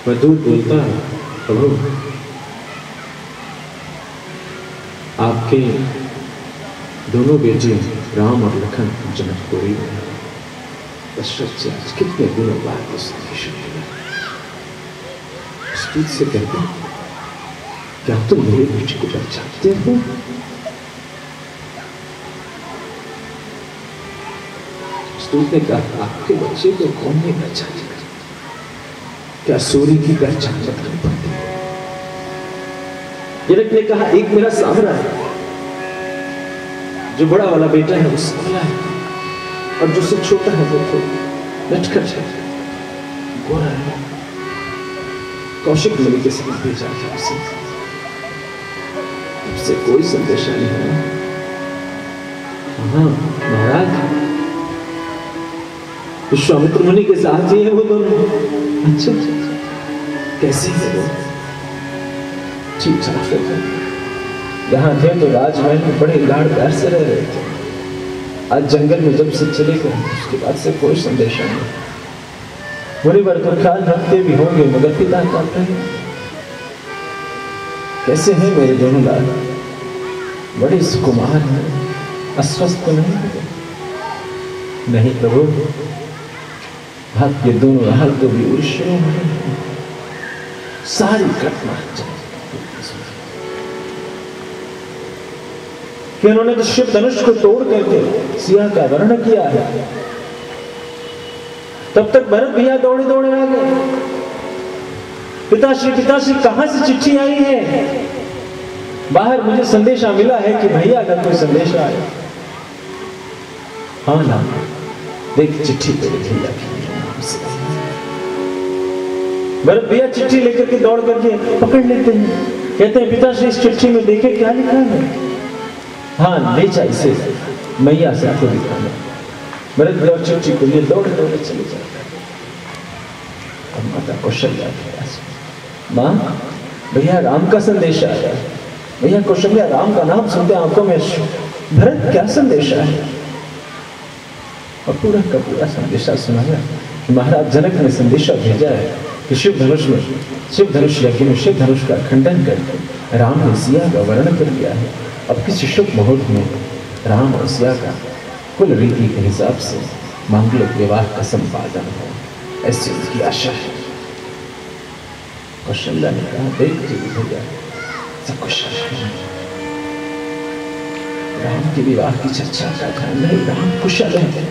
वह दूत बोलता है, प्रभु आपके दोनों बेटे राम और लखन जनकपुरी में हैं। दशरथ से आज कितने दिनों बाद उस संदेश मिला। दूत से कहते, क्या तुम मेरे बेटे को पहचानते हो? दूत ने कहा, आपके बच्चे को कौन नहीं पहचानेगा? क्या सूर्य की पहचान करनी पड़ती है? जनक ने कहा, एक मेरा सांवरा है, जो बड़ा वाला बेटा है वो सांवला है, और जो सबसे छोटा है वो तो नटखट है, गोरा है। कौशिक मुनि के साथ भेजा था उसे, उससे कोई संदेशा नहीं है। हाँ महाराज, विश्वामित्र मुनि के साथ ही है वो दोनों। अच्छा, कैसे है वो? ठीक ठाक है। यहाँ थे तो राजमहल में बड़े लाड़ प्यार से रह रहे थे। आज जंगल में जब से चले गए उसके बाद से कोई संदेशा नहीं। बुरी बार तो ख्याल रखते भी होंगे मगर पिता का नहीं। कैसे हैं मेरे दोनों लाल? बड़े सुकुमार हैं, अस्वस्थ नहीं? नहीं प्रभु, आपके दोनों लाल तो भी ईश्वरों में सारी घटना कि उन्होंने तो शिव धनुष को तोड़ करके सिया का वर्ण किया है। तब तक भरत भैया दौड़े दौड़े आ गए, पिताश्री कहां से चिट्ठी आई है? बाहर मुझे संदेशा मिला है कि भैया का कोई संदेशा आया। हाँ ना, देख चिट्ठी तेरे भैया की। भरत भैया चिट्ठी लेकर के दौड़ करके पकड़ लेते हैं, कहते हैं पिताश्री इस चिट्ठी में देखे क्या लिखा है? हाँ ले जा इसे, मैया से आपको दिखाना। भरत भैया चिट्ठी को लिए दौड़ दौड़ चले जाते हैं। अब माता कौशल्या के पास, माँ भैया राम का संदेश आया। भैया कौशल्या राम का नाम सुनते आंखों में भरत क्या संदेशा है? और पूरा का पूरा संदेशा सुनाया कि महाराज जनक ने संदेशा भेजा है कि शिव धनुष यज्ञ में शिव धनुष का खंडन करके राम ने सिया का वर्णन कर दिया है। अब किसी शुभ मुहूर्त में राम और सिया का कुल रीति के हिसाब से मांगलिक विवाह का संपादन हो, ऐसी उनकी आशा है। कौशल्या ने कहा, देख भैया सब कुछ राम के विवाह की चर्चा का था नहीं, राम कुशल है।